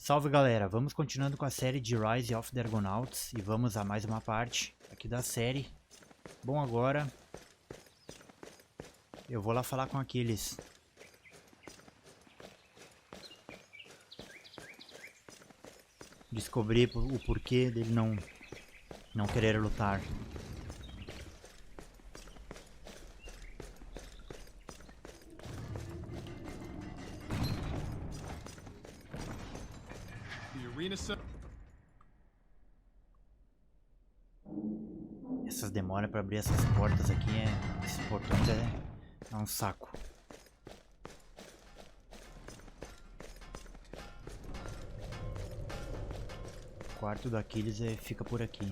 Salve galera, vamos continuando com a série de Rise of the Argonauts e vamos a mais uma parte aqui da série. Bom, agora eu vou lá falar com aqueles. Descobrir o porquê dele não querer lutar. Essas demoras para abrir essas portas aqui, esses portões é um saco. O quarto daqueles fica por aqui.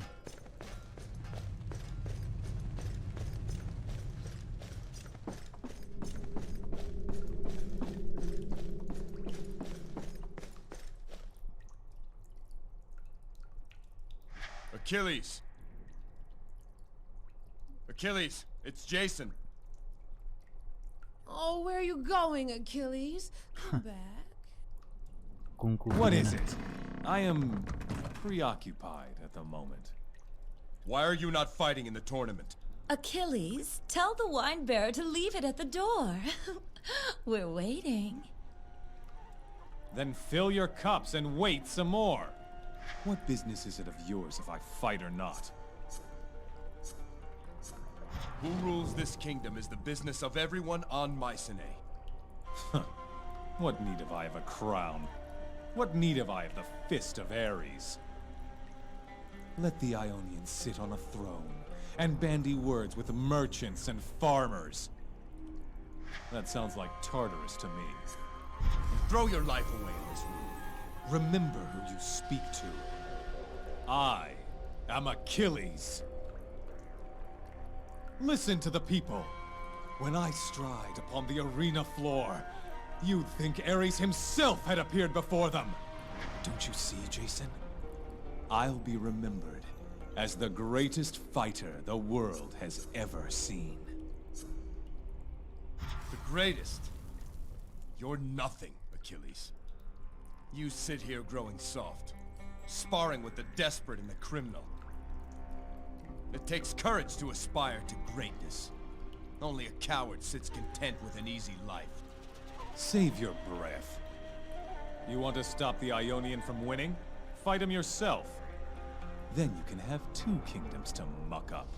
Achilles, it's Jason. Oh, where are you going, Achilles? Come back. What is it? I am preoccupied at the moment. Why are you not fighting in the tournament? Achilles, tell the wine bearer to leave it at the door. We're waiting. Then fill your cups and wait some more. What business is it of yours if I fight or not? Who rules this kingdom is the business of everyone on Mycenae. What need have I of a crown? What need have I of the fist of Ares? Let the Ionians sit on a throne and bandy words with merchants and farmers. That sounds like Tartarus to me. Throw your life away in this room. Remember who you speak to. I am Achilles. Listen to the people. When I stride upon the arena floor, you'd think Ares himself had appeared before them. Don't you see, Jason? I'll be remembered as the greatest fighter the world has ever seen. The greatest? You're nothing, Achilles. You sit here growing soft, sparring with the desperate and the criminal. It takes courage to aspire to greatness. Only a coward sits content with an easy life. Save your breath. You want to stop the Ionian from winning? Fight him yourself. Then you can have two kingdoms to muck up.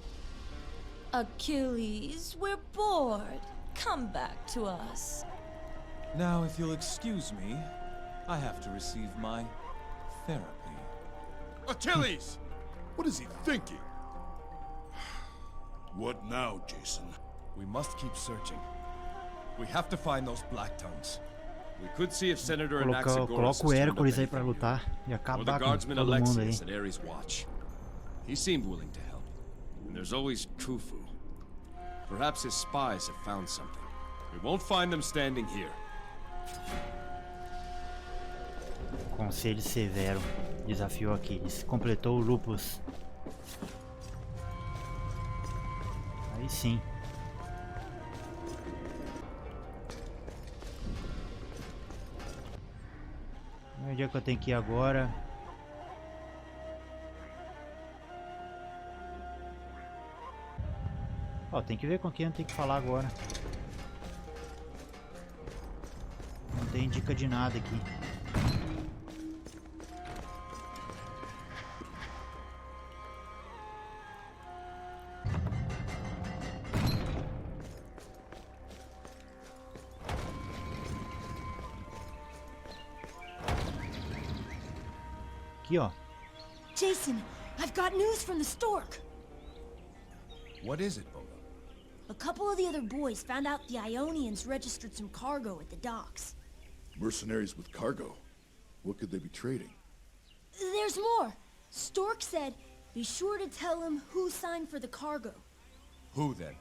Achilles, we're bored. Come back to us. Now, if you'll excuse me, I have to receive my therapy. Achilles! What is he thinking? What now, Jason? We must keep searching. We have to find those black tongues. We could see if Senator Anaxagoras Coloca o Hércules aí pra lutar e acabar com todo mundo aí. At Ares' watch. He seemed willing to help. And there's always Khufu. Perhaps his spies have found something. We won't find them standing here. Conselho severo. Desafio Aquiles. Completou o Lupus. Aí sim. Onde é que eu tenho que ir agora? Ó, tem que ver com quem eu tenho que falar agora. Não tem dica de nada aqui. Aqui, ó. Jason, I've got news from the stork. What is it, Bolo? A couple of the other boys found out the Ionians registered some cargo at the docks. Mercenaries with cargo? What could they be trading? There's more. Stork said, be sure to tell him who signed for the cargo. Who then?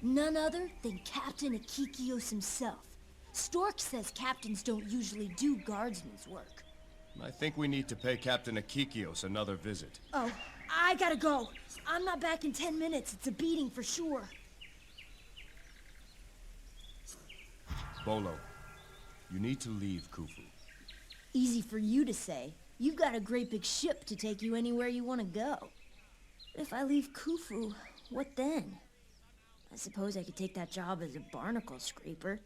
None other than Captain Akikios himself. Stork says captains don't usually do guardsmen's work. I think we need to pay Captain Akikios another visit. Oh, I gotta go. I'm not back in 10 minutes. It's a beating for sure. Bolo, you need to leave Khufu. Easy for you to say. You've got a great big ship to take you anywhere you want to go. If I leave Khufu, what then? I suppose I could take that job as a barnacle scraper.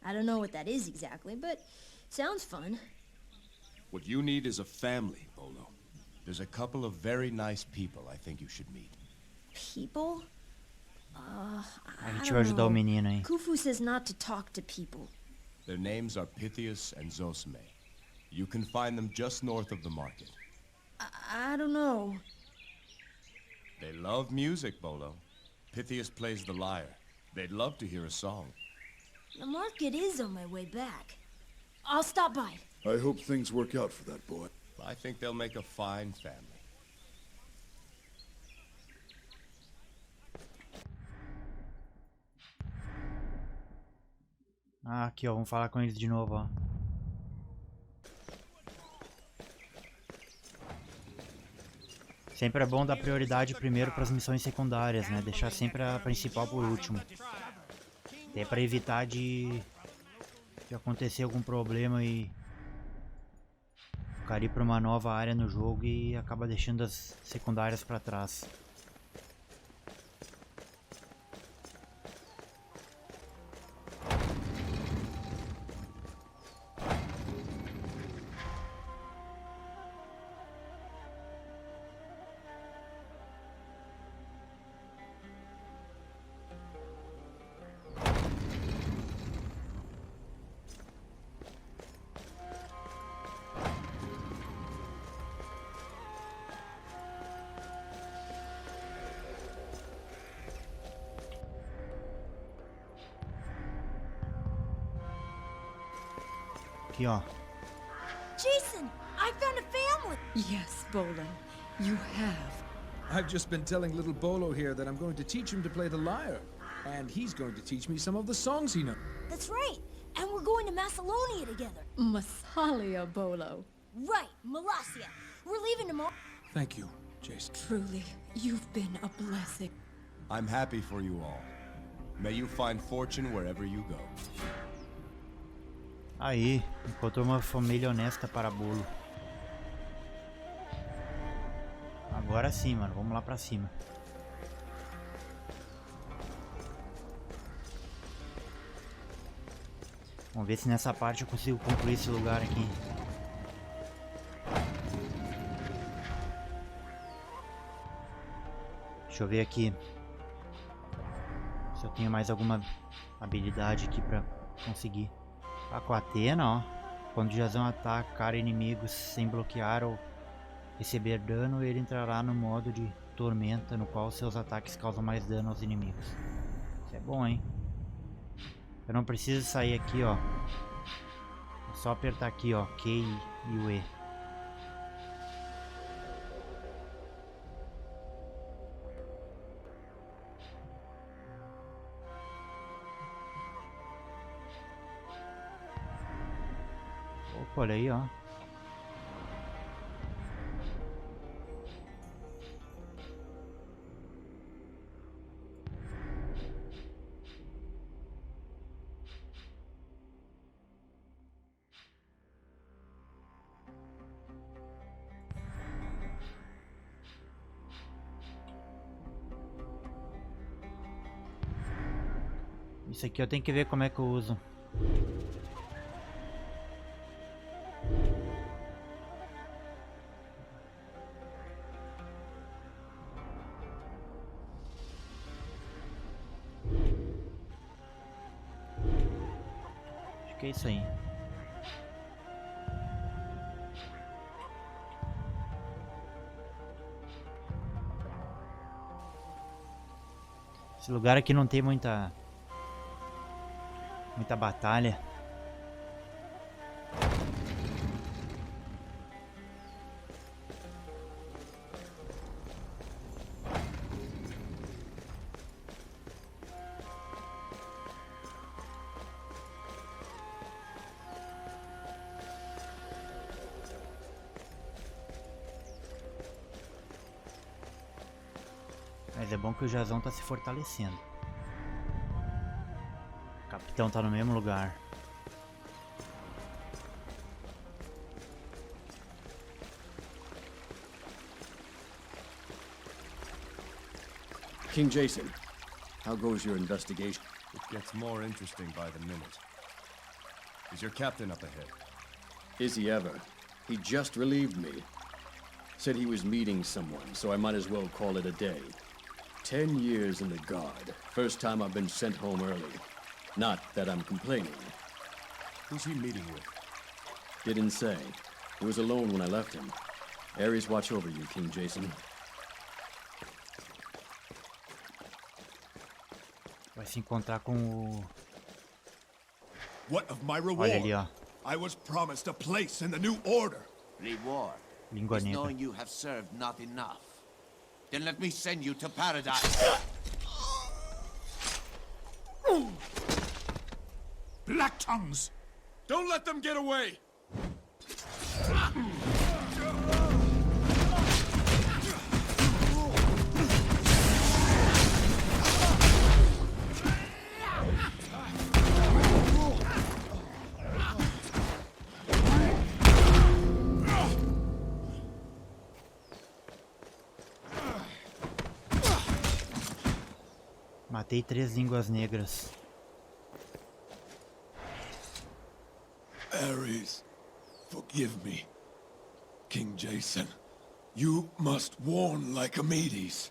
I don't know what that is exactly, but sounds fun. What you need is a family, Bolo. There's a couple of very nice people I think you should meet. People? A gente vai ajudar o menino aí. Khufu says not to talk to people. Their names are Pythias and Zosime. You can find them just north of the market. I don't know. They love music, Bolo. Pythias plays the lyre. They'd love to hear a song. The market is on my way back. I'll stop by. I hope things work out for that boy. I think they'll make a fine family. Ah, aqui ó, vamos falar com eles de novo, ó. Sempre é bom dar prioridade primeiro para as missões secundárias, né? Deixar sempre a principal por último. Até para evitar de acontecer algum problema e ficar ir para uma nova área no jogo e acaba deixando as secundárias para trás. Aqui, ó. Jason, I found a family. Yes, Bolo, you have. I've just been telling little Bolo here that I'm going to teach him to play the lyre. And he's going to teach me some of the songs he knows. That's right. And we're going to Macedonia together. Massalia, Bolo. Right, Malasia. We're leaving tomorrow. Thank you, Jason. Truly, you've been a blessing. I'm happy for you all. May you find fortune wherever you go. Aí, encontrou uma família honesta para bolo. Agora sim, mano, vamos lá pra cima. Vamos ver se nessa parte eu consigo concluir esse lugar aqui. Deixa eu ver aqui se eu tenho mais alguma habilidade aqui pra conseguir. Tá com a Atena, ó. Quando Jasão atacar inimigos sem bloquear ou receber dano, ele entrará no modo de tormenta, no qual seus ataques causam mais dano aos inimigos. Isso é bom, hein? Eu não preciso sair aqui, ó. É só apertar aqui, ó, Q e o E. Opa, olha aí, ó. Isso aqui eu tenho que ver como é que eu uso. Acho que é isso aí. Esse lugar aqui não tem muita batalha. Mas é bom que o Jasão tá se fortalecendo. O capitão tá no mesmo lugar. King Jason, how goes your investigation? It gets more interesting by the minute. Is your captain up ahead? Is he ever? He just relieved me. Said he was meeting someone, so I might as well call it a day. 10 years in the Guard. First time I've been sent home early. Not that I'm complaining. Who's he meeting with? Didn't say. He was alone when I left him. Ares watch over you, King Jason. Vai se encontrar com o... What of my Olha reward? ali, ó. I was promised a place in the new order. Reward Língua is negra. knowing you have served not enough. Then let me send you to paradise. Black tongues! Don't let them get away! Matei 3 línguas negras. Ares, forgive me. King Jason, you must warn Lycomedes.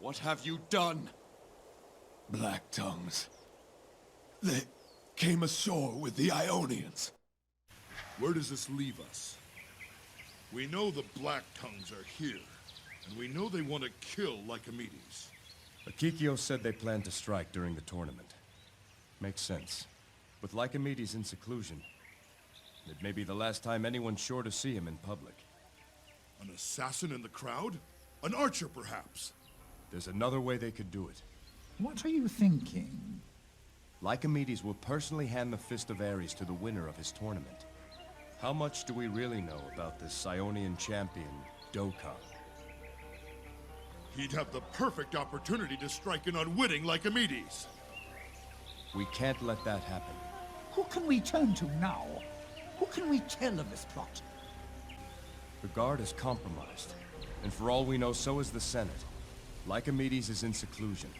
What have you done? Black tongues. They came ashore with the Ionians. Where does this leave us? We know the Black Tongues are here, and we know they want to kill Lycomedes. Akikio said they plan to strike during the tournament. Makes sense. With Lycomedes in seclusion, it may be the last time anyone's sure to see him in public. An assassin in the crowd? An archer, perhaps? There's another way they could do it. What are you thinking? Lycomedes will personally hand the Fist of Ares to the winner of his tournament. How much do we really know about this Ionian champion, Dokkan? He'd have the perfect opportunity to strike an unwitting Lycomedes. We can't let that happen. Who can we turn to now? Who can we tell of this plot? The Guard is compromised, and for all we know, so is the Senate. Lycomedes is in seclusion.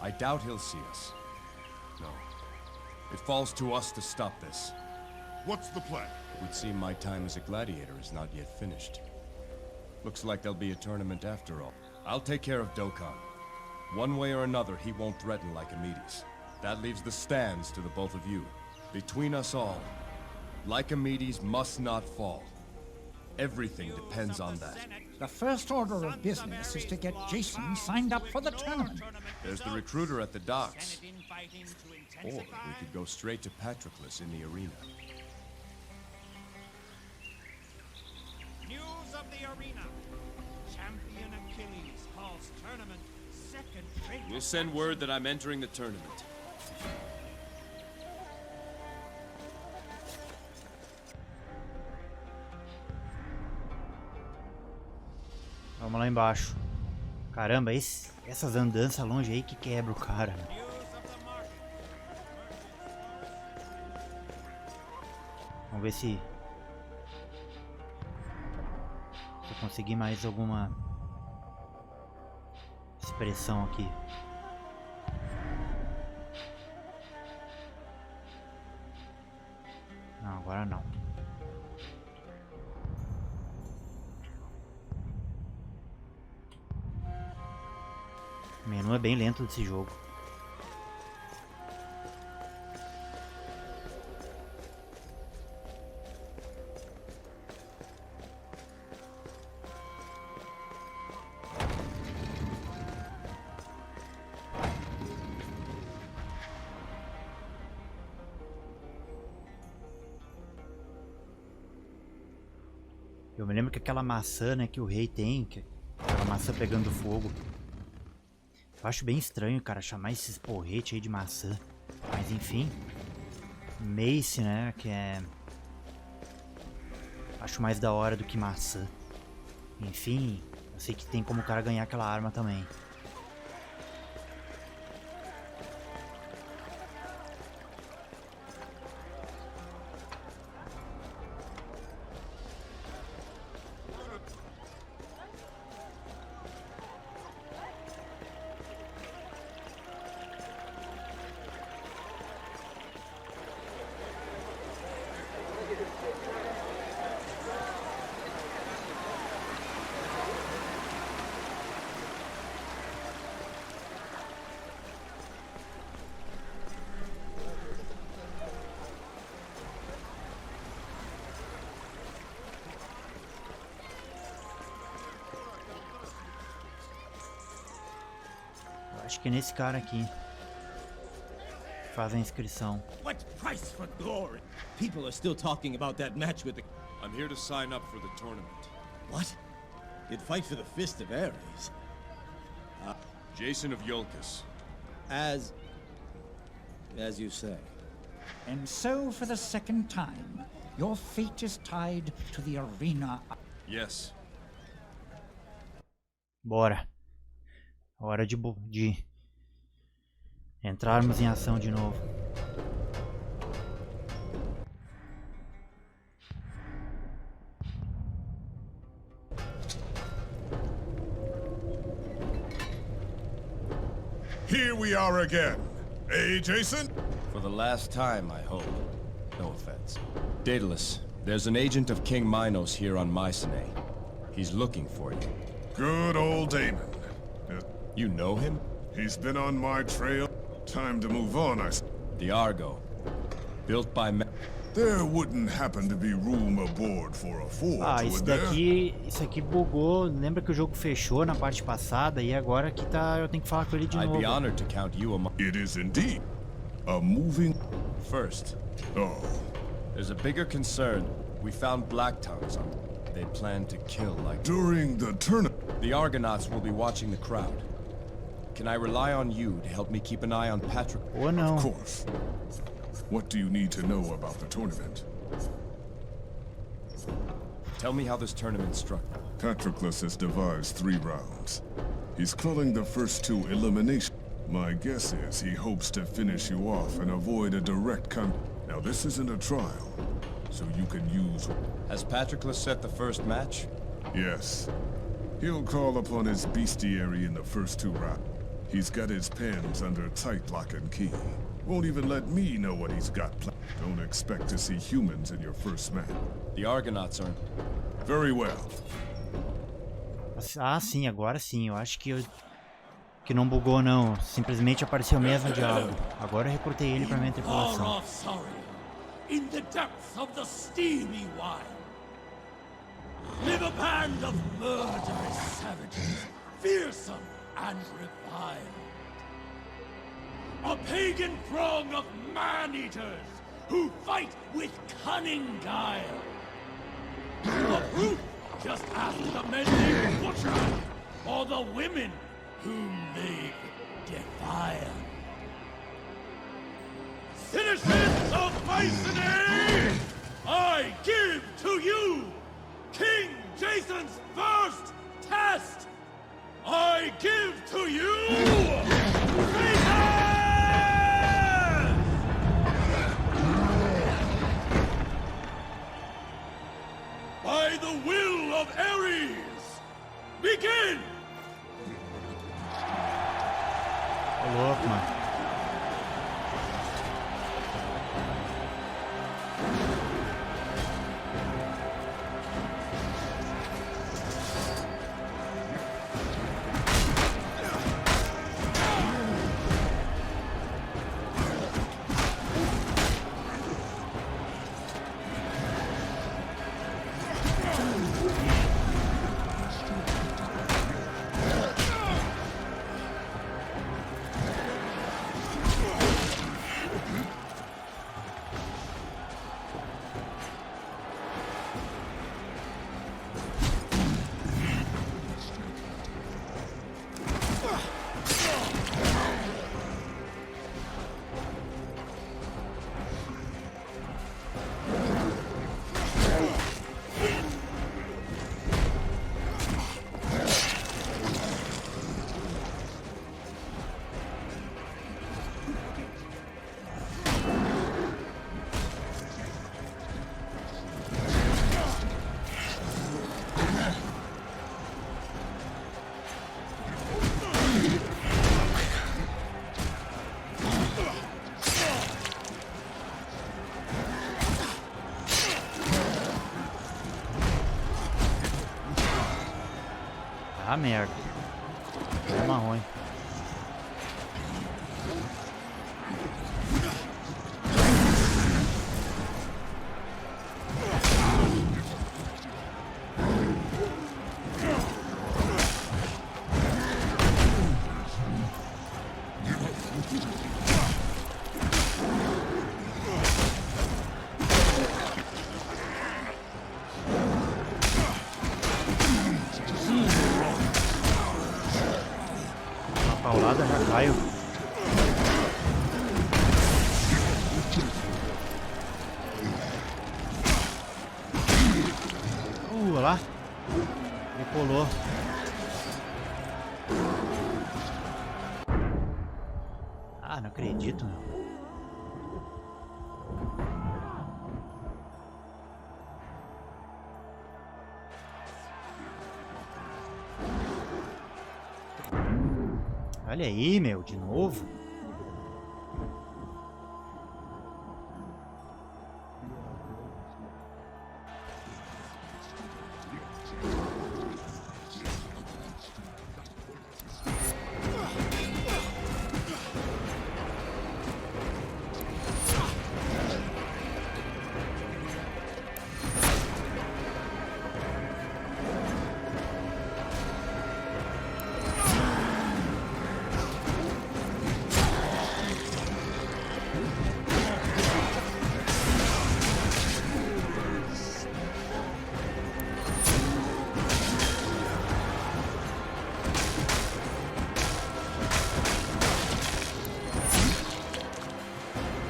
I doubt he'll see us. No. It falls to us to stop this. What's the plan? It would seem my time as a gladiator is not yet finished. Looks like there'll be a tournament after all. I'll take care of Dokkan. One way or another, he won't threaten Lycomedes. That leaves the stands to the both of you. Between us all, Lycomedes must not fall. Everything depends on that. The first order of business is to get Jason signed up for the tournament. There's the recruiter at the docks. Or we could go straight to Patroclus in the arena. News of the arena. Champion Achilles calls tournament second trade. We'll send word that I'm entering the tournament. Vamos lá embaixo. Caramba, essas andanças longe aí que quebra o cara. Vamos ver se eu conseguir mais alguma expressão aqui. Não, agora não. O menu é bem lento desse jogo. Eu me lembro que aquela maçã, né, que o rei tem, aquela maçã pegando fogo. Eu acho bem estranho, cara, chamar esses porretes aí de maçã. Mas enfim. Mace, né, que é... acho mais da hora do que maçã. Enfim, eu sei que tem como o cara ganhar aquela arma também. Acho que é nesse cara aqui. Faz a inscrição. What price for glory? People are still talking about that match with the... I'm here to sign up for the tournament. What? You'd fight for the Fist of Ares? Jason of Yolkus. As you say. And so, for the second time, your fate is tied to the arena. Yes. Bora. Hora de entrarmos em ação de novo. Here we are again. Hey, Jason? For the last time, I hope. No offense. Daedalus, there's an agent of King Minos here on Mycenae. He's looking for you. Good old Damon. You know him? He's been on my trail. Time to move on, The Argo. Built by There wouldn't happen to be room aboard for a forge, isso aqui bugou. Lembra que o jogo fechou na parte passada e agora que eu tenho que falar com ele de novo. I'd be honored to count you among... It is indeed. A moving... First. Oh. There's a bigger concern. We found black tongues on... They plan to kill like... During the tournament... The Argonauts will be watching the crowd. Can I rely on you to help me keep an eye on Patrick? Oh no. Of course. What do you need to know about the tournament? Tell me how this tournament struck. Patroclus has devised 3 rounds. He's calling the first 2 elimination. My guess is he hopes to finish you off and avoid a direct Now this isn't a trial, so you can use... Has Patroclus set the first match? Yes. He'll call upon his bestiary in the first 2 rounds. He's got his pens under tight lock and key. Won't even let me know what he's got planned. Don't expect to see humans in your first match. The Argonauts aren't... Very well. Ah, sim, agora sim. Eu acho que não bugou não. Simplesmente apareceu o mesmo diálogo. Agora eu recrutei ele para minha tripulação. In the depths of the steamy wild, live a band of murderous savages, fearsome and reviled. A pagan throng of man-eaters who fight with cunning guile. For proof, just ask the men they butchered, or the women whom they defiled. Citizens of Mycenae, I give to you King Jason's first test. I give to you Seja! By the will of Ares, begin! Ô louco, mano. Ah, merda. É marrom. paulada já caio. Olha lá. Ele pulou. Ah, não acredito, meu. Olha aí, meu, de novo.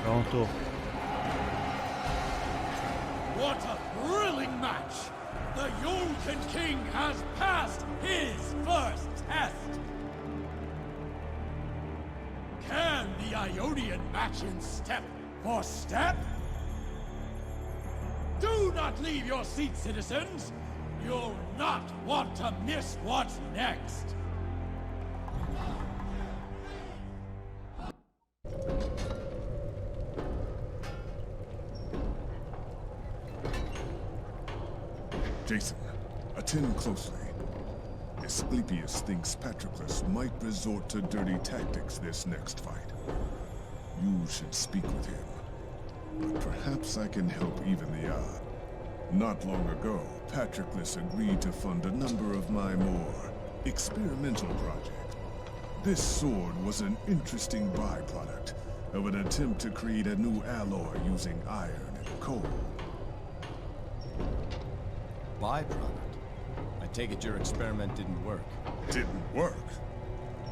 Pronto. What a thrilling match! The Yolken King has passed his first test! Can the Ionian match in step for step? Do not leave your seats, citizens! You'll not want to miss what's next! Jason, attend closely. Asclepius thinks Patroclus might resort to dirty tactics this next fight. You should speak with him. But perhaps I can help even the odds. Not long ago, Patroclus agreed to fund a number of my more experimental projects. This sword was an interesting byproduct of an attempt to create a new alloy using iron and coal. Byproduct? I take it your experiment didn't work. Didn't work?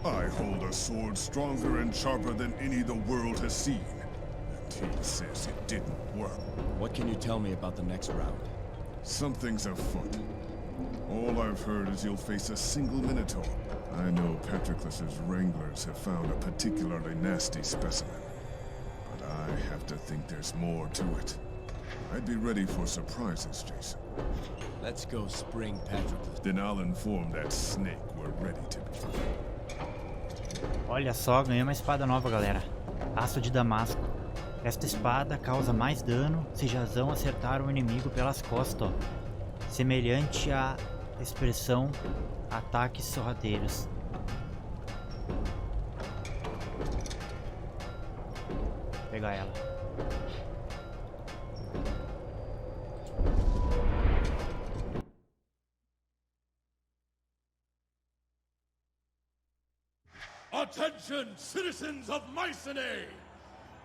I hold a sword stronger and sharper than any the world has seen. And he says it didn't work. What can you tell me about the next round? Something's afoot. All I've heard is you'll face a single Minotaur. I know Patroclus's wranglers have found a particularly nasty specimen. But I have to think there's more to it. I'd be ready for surprises, Jason. Let's go spring Patroclus. Then I'll inform that snake we're ready to be. Olha só, ganhei uma espada nova, galera. Aço de Damasco. Esta espada causa mais dano se Jasão acertar o inimigo pelas costas, ó. Semelhante à expressão ataques sorrateiros. Vou pegar ela. Attention, citizens of Mycenae!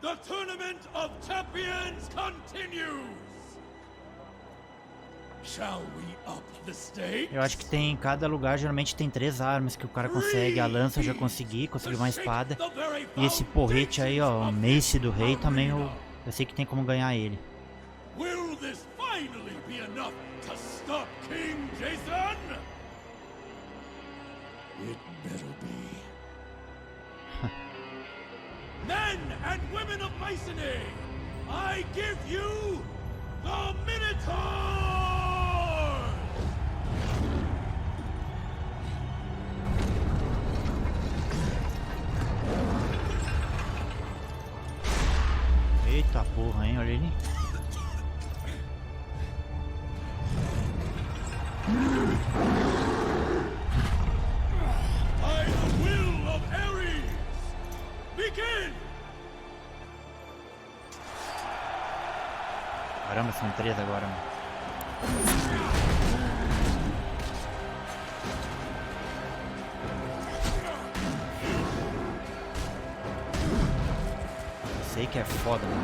The tournament of champions continues! Shall we up the stakes? Eu acho que tem em cada lugar, geralmente tem 3 armas que o cara consegue. A lança eu já consegui uma espada. E esse porrete aí, ó, o mace do rei também eu sei que tem como ganhar ele. Will this finally be enough to stop King Jason? It better be. Men and women of Mycenae, I give you the Minotaur! Eita porra, hein? Olha ele. By the will of Ares, begin! Caramba, são 3 agora, mano. Sei que é foda, mano.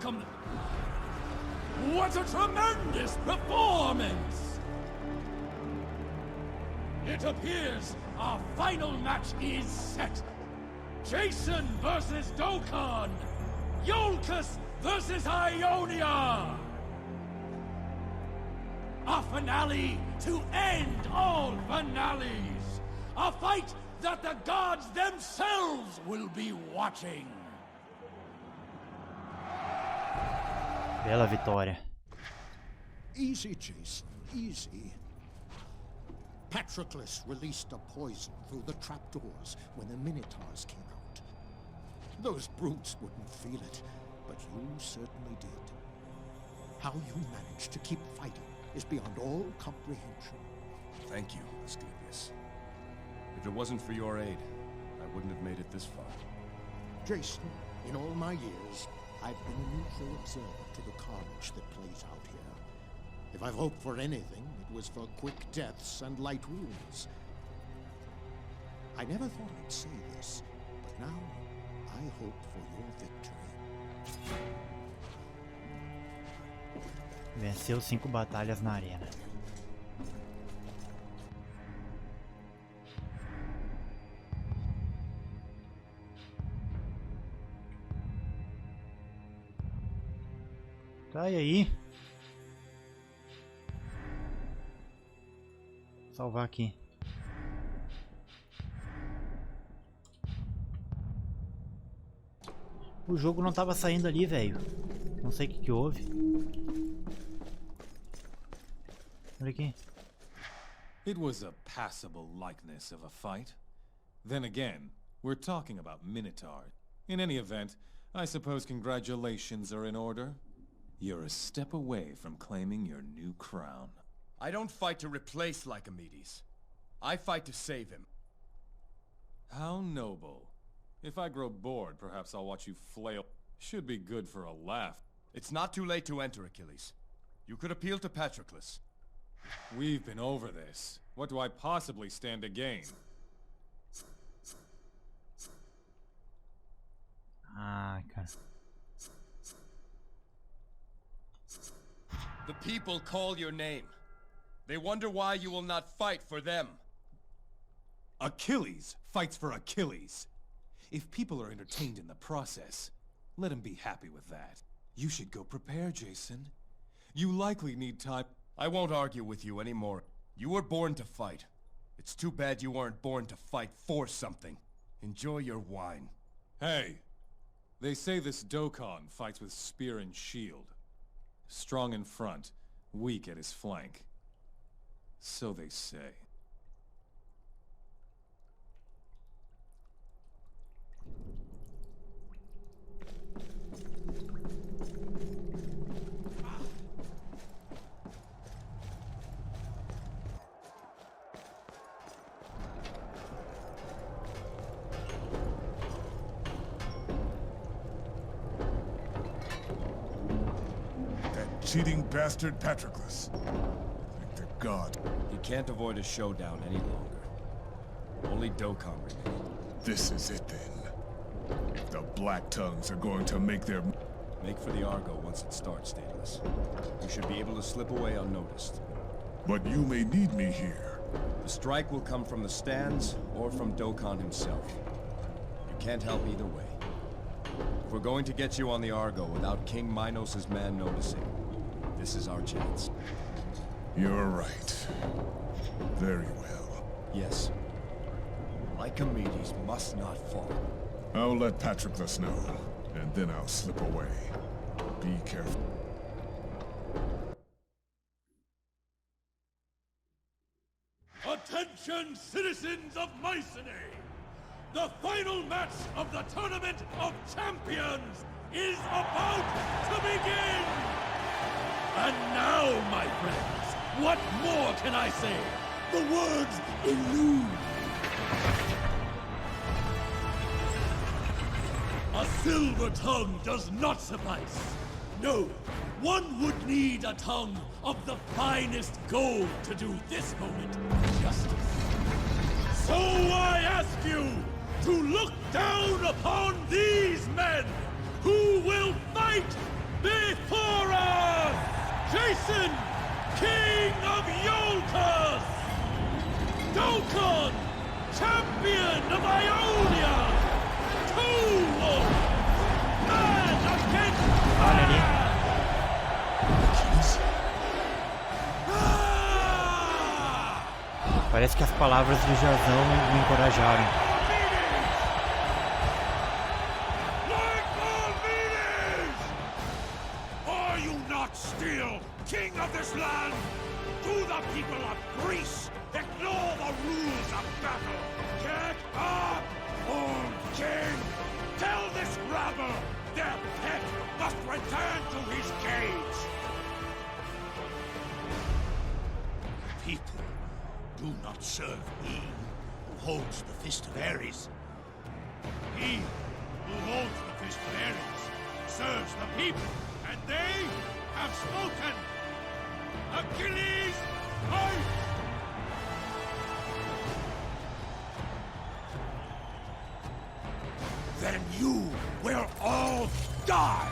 welcome them. What a tremendous performance! It appears our final match is set. Jason versus Dokkan. Iolcus versus Ionia. A finale to end all finales. A fight that the gods themselves will be watching. Bela vitória. Easy, Jason, easy. Patroclus released a poison through the trapdoors when the Minotaurs came out. Those brutes wouldn't feel it, but you certainly did. How you managed to keep fighting is beyond all comprehension. Thank you, Asclepius. If it wasn't for your aid, I wouldn't have made it this far. Jason, in all my years, I've been a neutral observer to the carnage that plays out here. If I've hoped for anything, it was for quick deaths and light wounds. I never thought I'd say this, but now I hope for your victory. Venceu 5 batalhas na arena. Tá, e aí? Salvar aqui. O jogo não tava saindo ali, velho. Não sei o que houve. Olha aqui. It was a passable likeness of a fight. Then again, we're talking about Minotaur. In any event, I suppose congratulations are in order. You're a step away from claiming your new crown. I don't fight to replace Lycomedes. I fight to save him. How noble. If I grow bored, perhaps I'll watch you flail. Should be good for a laugh. It's not too late to enter, Achilles. You could appeal to Patroclus. We've been over this. What do I possibly stand to gain? Ah, cara. The people call your name. They wonder why you will not fight for them. Achilles fights for Achilles. If people are entertained in the process, let them be happy with that. You should go prepare, Jason. You likely need time. I won't argue with you anymore. You were born to fight. It's too bad you weren't born to fight for something. Enjoy your wine. Hey, they say this Dokkan fights with spear and shield. Strong in front, weak at his flank. So they say. Cheating bastard Patroclus. Thank the god. He can't avoid a showdown any longer. Only Dokkan remains. This is it then. The Black Tongues are going to make their... Make for the Argo once it starts, Daedalus. You should be able to slip away unnoticed. But you may need me here. The strike will come from the stands or from Dokkan himself. You can't help either way. If we're going to get you on the Argo without King Minos' man noticing, this is our chance. You're right. Very well. Yes. Lycomedes must not fall. I'll let Patroclus know, and then I'll slip away. Be careful. Attention, citizens of Mycenae! The final match of the Tournament of Champions is about to begin! And now, my friends, what more can I say? The words elude. A silver tongue does not suffice. No, one would need a tongue of the finest gold to do this moment justice. So I ask you to look down upon these men who will fight Before us, Jason, King of Yolkas! Dokon, Champion of Ionia! Two-Wolf! Man against Olha ali. Parece que as palavras do Jasão me encorajaram. Are you not still king of this land? Do the people of Greece ignore the rules of battle? Get up, old king! Tell this rabble their pet must return to his cage! People do not serve he who holds the fist of Ares. He who holds the fist of Ares serves the people, and they have spoken. Achilles, fight! Then you will all die!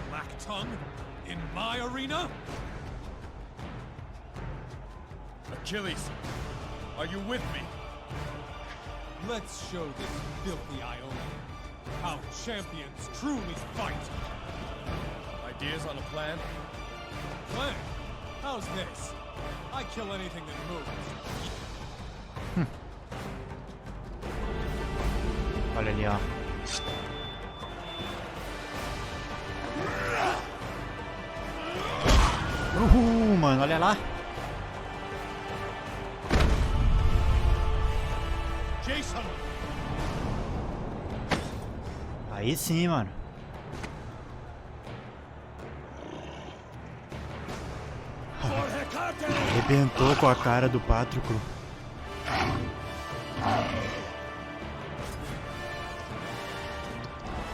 Black tongue in my arena? Achilles, are you with me? Let's show this filthy Ionian how champions truly fight. Ideas on a plan? Plan? How's this? I kill anything that moves. Olha ali, ó. Mano, olha lá. Jason! Aí sim, mano. Arrebentou com a cara do Pátroclo.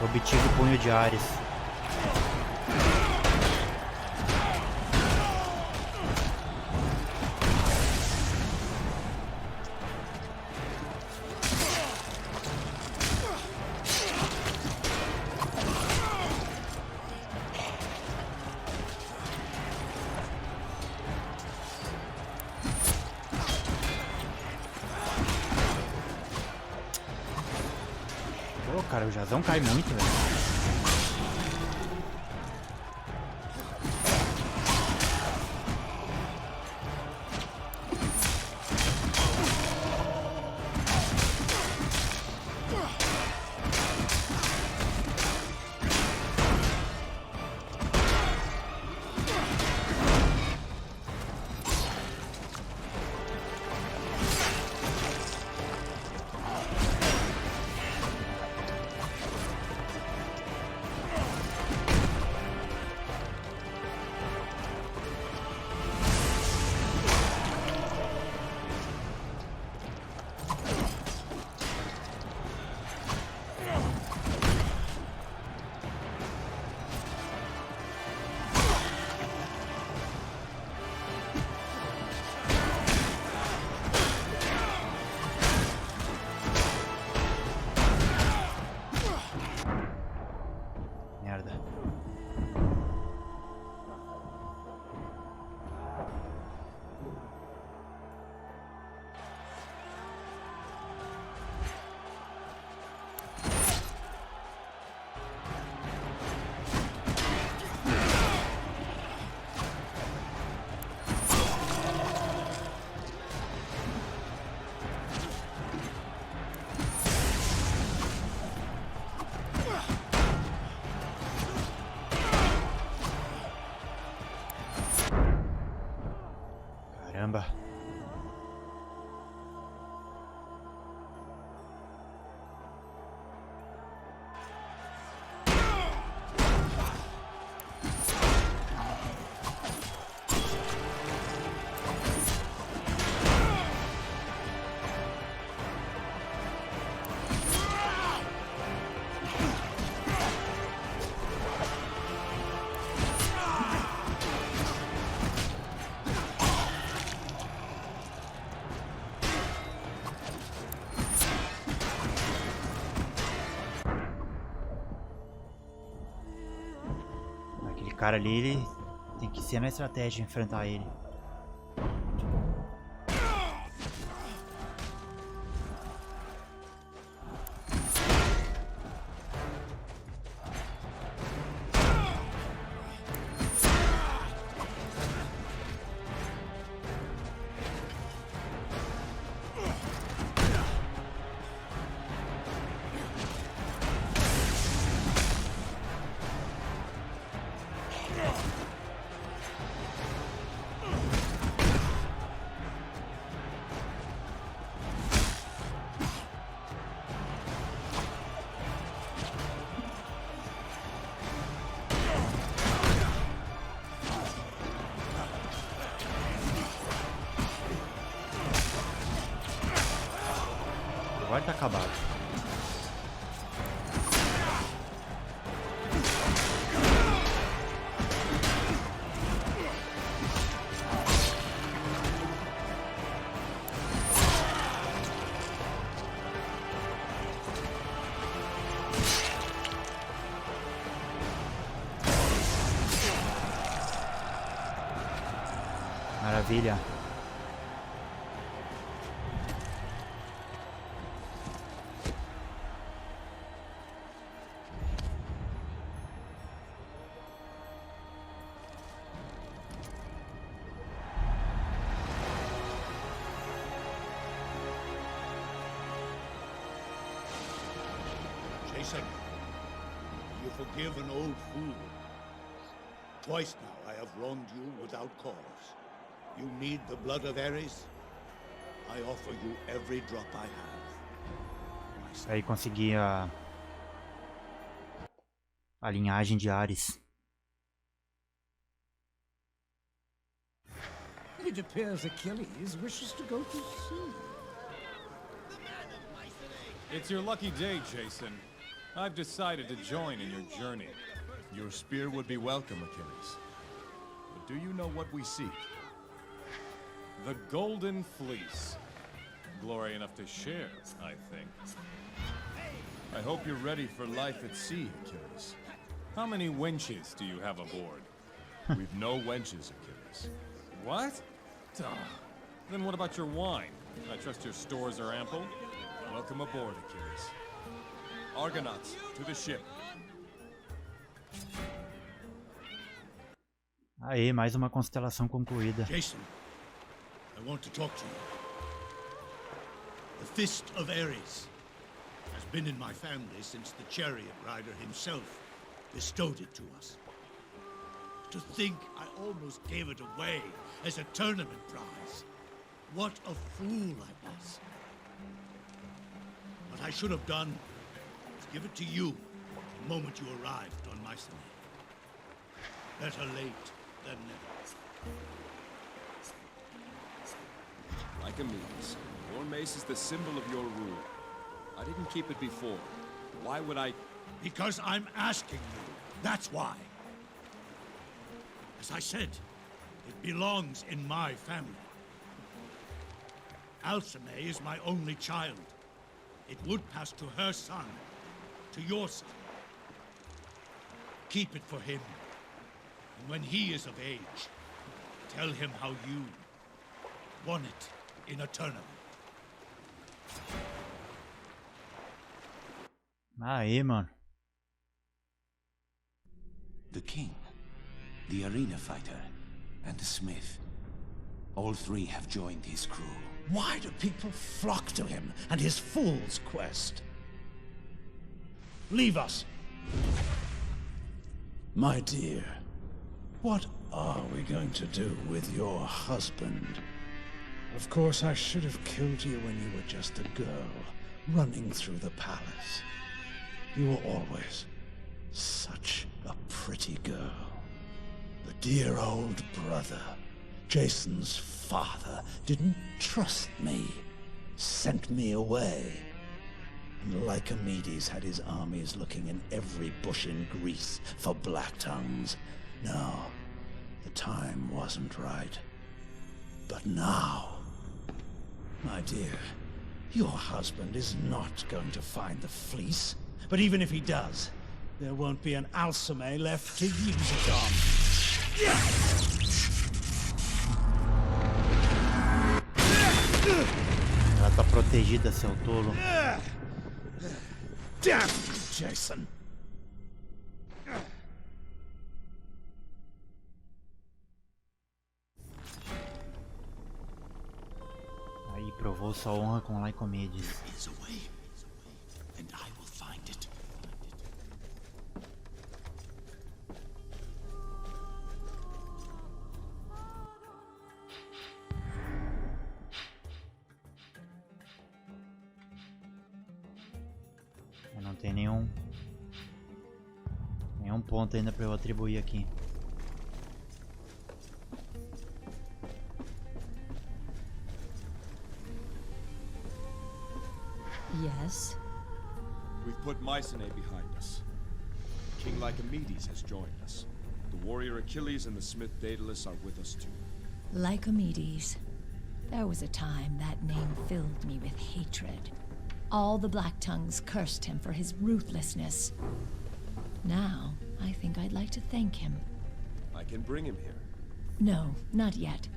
Obtive o punho de Ares. Pô, cara, o Jasão cai muito, velho. Merda. Caramba. cara ali, ele tem que ser na estratégia enfrentar ele. Agora tá acabado. Maravilha. Jason, you forgive an old fool. Twice now I have wronged you without cause. You need the blood of Ares? I offer you every drop I have. Aí consegui a linhagem de Ares. It appears Achilles wishes to go to sea. It's your lucky day, Jason. I've decided to join in your journey. Your spear would be welcome, Achilles. But do you know what we seek? The Golden Fleece. Glory enough to share, I think. I hope you're ready for life at sea, Achilles. How many wenches do you have aboard? We've no wenches, Achilles. What? Then what about your wine? I trust your stores are ample? Welcome aboard, Achilles. Argonauts, to the ship. Aê, mais uma constelação concluída. Jason, I want to talk to you. The Fist of Ares has been in my family since the chariot rider himself bestowed it to us. To think I almost gave it away as a tournament prize. What a fool I was. What I should have done was give it to you the moment you arrived on Mycenae. Better late than never. Lycomedes, your mace is the symbol of your rule. I didn't keep it before. Why would I? Because I'm asking you. That's why. As I said, it belongs in my family. Alcime is my only child. It would pass to her son, to your son. Keep it for him. And when he is of age, tell him how you won it in a tournament. Aê, mano. The king, the arena fighter, and the smith. All three have joined his crew. Why do people flock to him and his fool's quest? Leave us. My dear, what are we going to do with your husband? Of course, I should have killed you when you were just a girl, running through the palace. You were always such a pretty girl. The dear old brother, Jason's father, didn't trust me, sent me away. And Lycomedes had his armies looking in every bush in Greece for black tongues. No, the time wasn't right. But now, my dear, your husband is not going to find the fleece. But even if he does, there won't be an alchemy left to use it on. Ela tá protegida, seu tolo. Damn you, Jason. Aí provou sua honra com Lycomedes. Não tem nenhum ponto ainda para eu atribuir aqui. Yes? We've put Mycenae behind us. King Lycomedes has joined us. The warrior Achilles and the smith Daedalus are with us too. Lycomedes. There was a time that name filled me with hatred. All the Black Tongues cursed him for his ruthlessness. Now, I think I'd like to thank him. I can bring him here. No, not yet.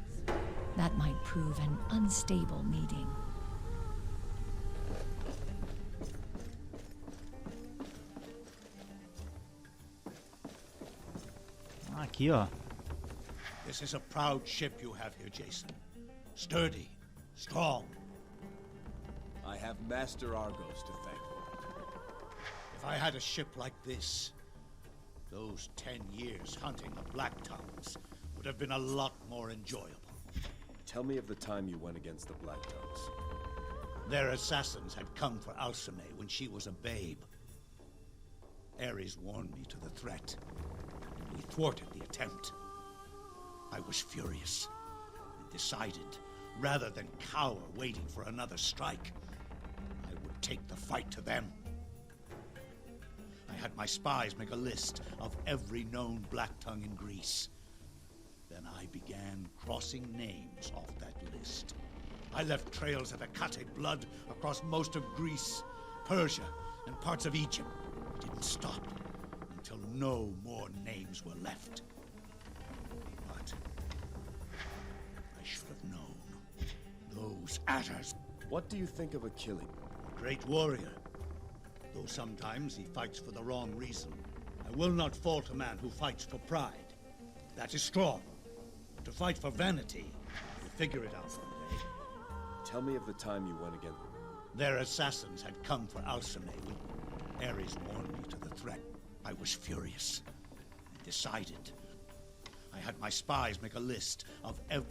That might prove an unstable meeting. Aqui, ó. This is a proud ship you have here, Jason. Sturdy, strong. I have Master Argos to thank for it. If I had a ship like this, those 10 years hunting the Black Tongues would have been a lot more enjoyable. Tell me of the time you went against the Black Tongues. Their assassins had come for Alcime when she was a babe. Ares warned me to the threat. We thwarted the attempt. I was furious and decided, rather than cower waiting for another strike, I would take the fight to them. I had my spies make a list of every known Black Tongue in Greece. Then I began crossing names off that list. I left trails of Hecate blood across most of Greece, Persia, and parts of Egypt. I didn't stop until no more names were left. But I should have known. Those adders. What do you think of Achilles? Great warrior. Though sometimes he fights for the wrong reason. I will not fault a man who fights for pride. That is strong. To fight for vanity, we'll figure it out one day. Tell me of the time you went against... Their assassins had come for Alcime when Ares warned me to the threat. I was furious and decided. I had my spies make a list of every...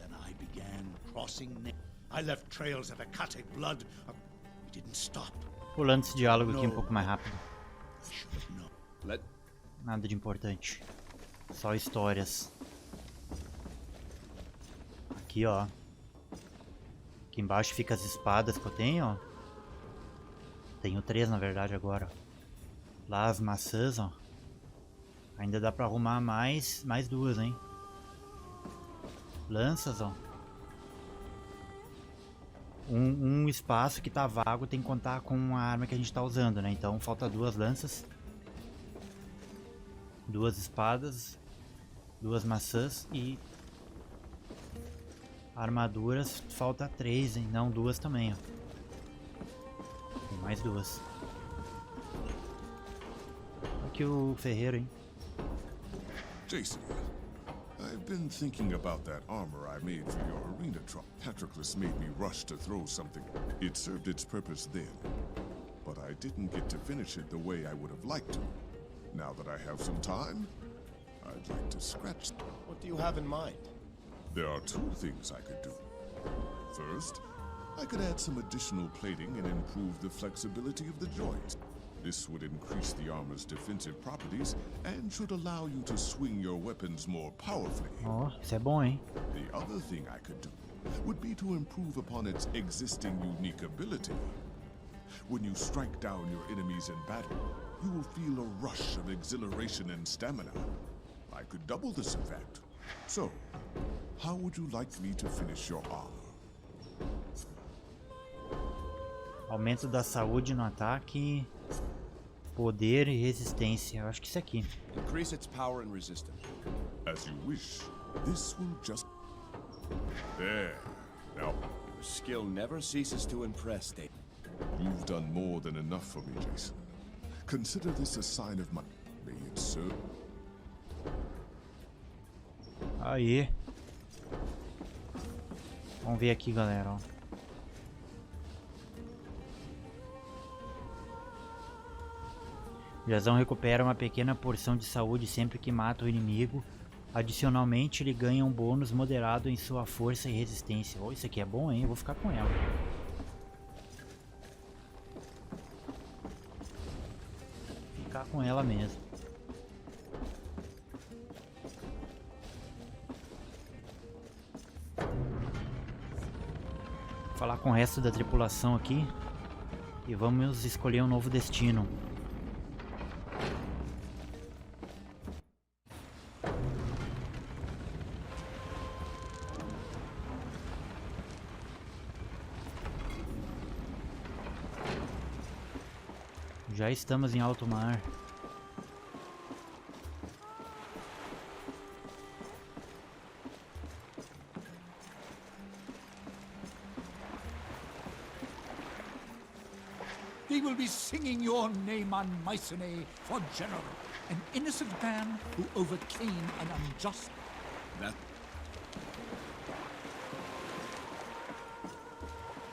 Then I began crossing names. I left trails of Hecate blood. We didn't stop. Pulando esse diálogo aqui um pouco mais rápido. I should have known. Nada de importante. Só histórias. Aqui, ó. Aqui embaixo fica as espadas que eu tenho, ó. Tenho 3 na verdade agora. Lá as maçãs, ó. Ainda dá pra arrumar mais 2, hein. Lanças, ó. Um espaço que tá vago tem que contar com a arma que a gente tá usando, né? Então falta 2 lanças. 2 espadas. 2 maçãs e... armaduras, falta 3, hein? Não, 2 também, ó. Tem mais 2. Aqui o ferreiro, hein? Jason, I've been thinking about that armor I made for your arena truck. Patroclus made me rush to throw something. It served its purpose then, but I didn't get to finish it the way I would have liked to. Now that I have some time, I'd like to scratch. What do you have in mind? There are 2 things I could do. First, I could add some additional plating and improve the flexibility of the joints. This would increase the armor's defensive properties and should allow you to swing your weapons more powerfully. Ó, isso é bom, hein? The other thing I could do would be to improve upon its existing unique ability. When you strike down your enemies in battle, you will feel a rush of exhilaration and stamina. I could double this effect. So, how would you like me to finish your armor? Aumento da saúde no ataque. Poder e resistência. Eu acho que isso aqui. Increase its power and resistance. As you wish. This will just... There. Now, Your skill never ceases to impress, Dave. you've done more than enough for me, Jason. Consider this a sign of my... May it serve... Aí. Vamos ver aqui, galera, ó. Jasão recupera uma pequena porção de saúde sempre que mata o inimigo. Adicionalmente, ele ganha um bônus moderado em sua força e resistência. Oh, isso aqui é bom, hein? Eu vou ficar com ela. Ficar com ela mesmo. Vou falar com o resto da tripulação aqui. E vamos escolher um novo destino. Já estamos em alto mar. He will be singing your name on Mycenae for General, an innocent man who overcame an unjust...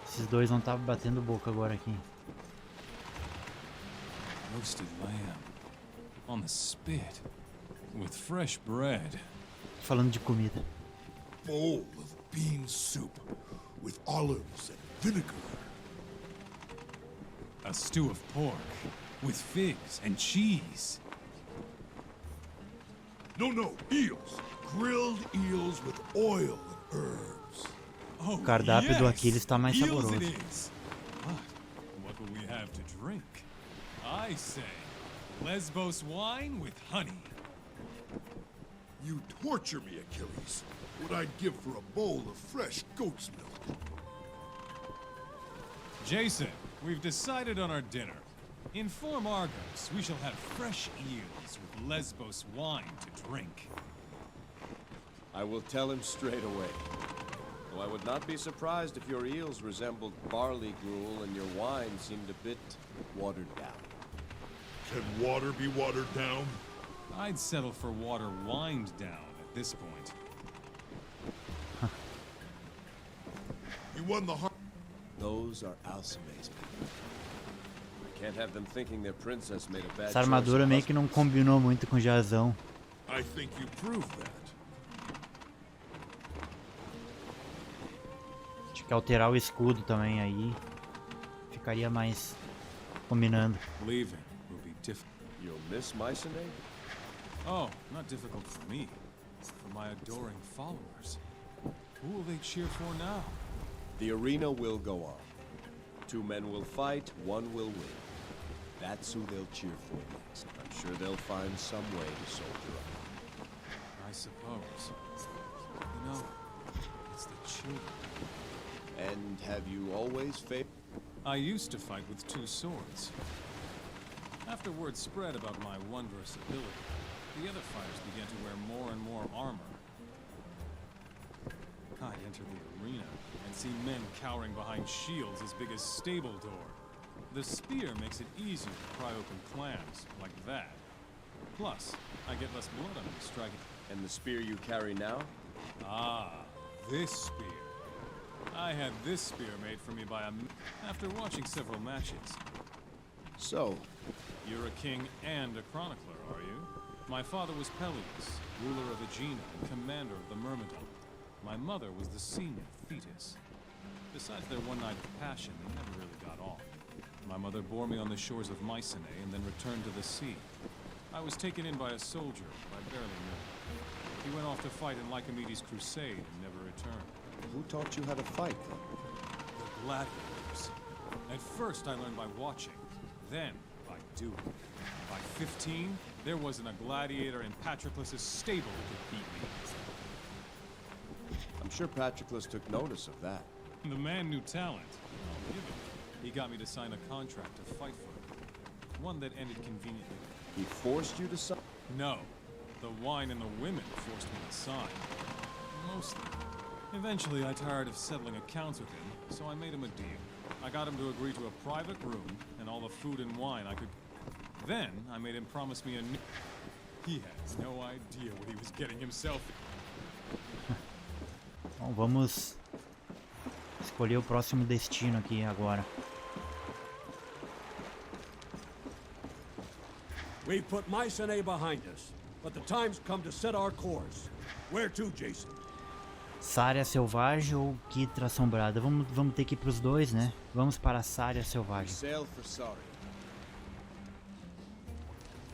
Esses dois vão estar batendo boca agora aqui. Roasted lamb on the spit with fresh bread. Falando de comida. Bowl of bean soup with olives and vinegar. A stew of pork with figs and cheese. No, eels. Grilled eels with oil and herbs. Oh, O cardápio do Aquiles está mais eels saboroso. it is. But what will we have to drink? I say, Lesbos wine with honey. You torture me, Achilles. What I'd give for a bowl of fresh goat's milk. Jason, we've decided on our dinner. Inform Argos we shall have fresh eels with Lesbos wine to drink. I will tell him straight away. Though I would not be surprised if your eels resembled barley gruel and your wine seemed a bit watered down. Can water be watered down? I'd settle for water wined down at this point. You won the heart. Those are Alcime's people. I can't have them thinking their princess made a bad Essa armadura meio que não combinou muito com o Jasão. I think you proved that. Acho que alterar o escudo também aí ficaria mais combinando. Leaving will be difficult. You'll miss Mycenae? Oh, not difficult for me. For my adoring followers. Who will they cheer for now? The arena will go on. 2 men will fight, 1 will win. That's who they'll cheer for next. I'm sure they'll find some way to soldier up. I suppose. You know, it's the children. And have you always favored? I used to fight with 2 swords. After word spread about my wondrous ability, the other fighters began to wear more and more armor. I'd enter the arena and see men cowering behind shields as big as stable door. The spear makes it easier to pry open clams, like that. Plus, I get less blood on me striking. And the spear you carry now? Ah, this spear. I had this spear made for me by a... after watching several matches. So, you're a king and a chronicler, are you? My father was Peleus, ruler of Aegina and commander of the Myrmidon. My mother was the sea nymph, Thetis. Besides their one night of passion, they never really got on. My mother bore me on the shores of Mycenae and then returned to the sea. I was taken in by a soldier I barely knew. He went off to fight in Lycomedes' crusade and never returned. Who taught you how to fight, then? The gladiators. At first I learned by watching, then by doing. By 15, there wasn't a gladiator in Patroclus' stable who could beat me. I'm sure Patroclus took notice of that. The man knew talent. I'll give him. He got me to sign a contract to fight for him. one that ended conveniently. He forced you to sign? No. The wine and the women forced me to sign. Mostly. Eventually, I tired of settling accounts with him, so I made him a deal. I got him to agree to a private room and all the food and wine I could... Then, I made him promise me a new... He has no idea what he was getting himself in. Bom, vamos escolher o próximo destino aqui agora. We've put Mycenae behind us, but the time's come to set our course. Where to, Jason? Sária Selvagem ou Quitra Assombrada? Vamos ter que ir pros dois, né? Vamos para Sária Selvagem. Sail for Sari.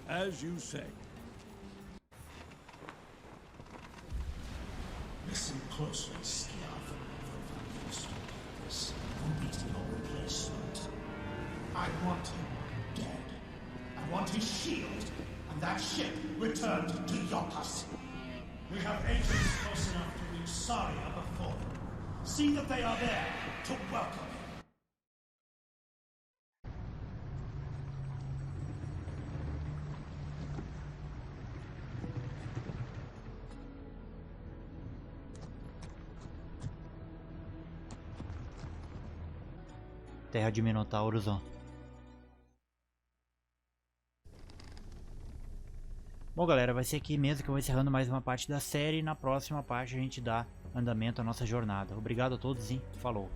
As you say. Listen closely, Skiav. This will be your replacement. I want him dead. I want his shield and that ship returned to Yokas. We have agents close enough to reach Saria before them. See that they are there to welcome him. Terra de Minotauros, ó. Bom, galera, vai ser aqui mesmo que eu vou encerrando mais uma parte da série. E na próxima parte a gente dá andamento à nossa jornada. Obrigado a todos e falou!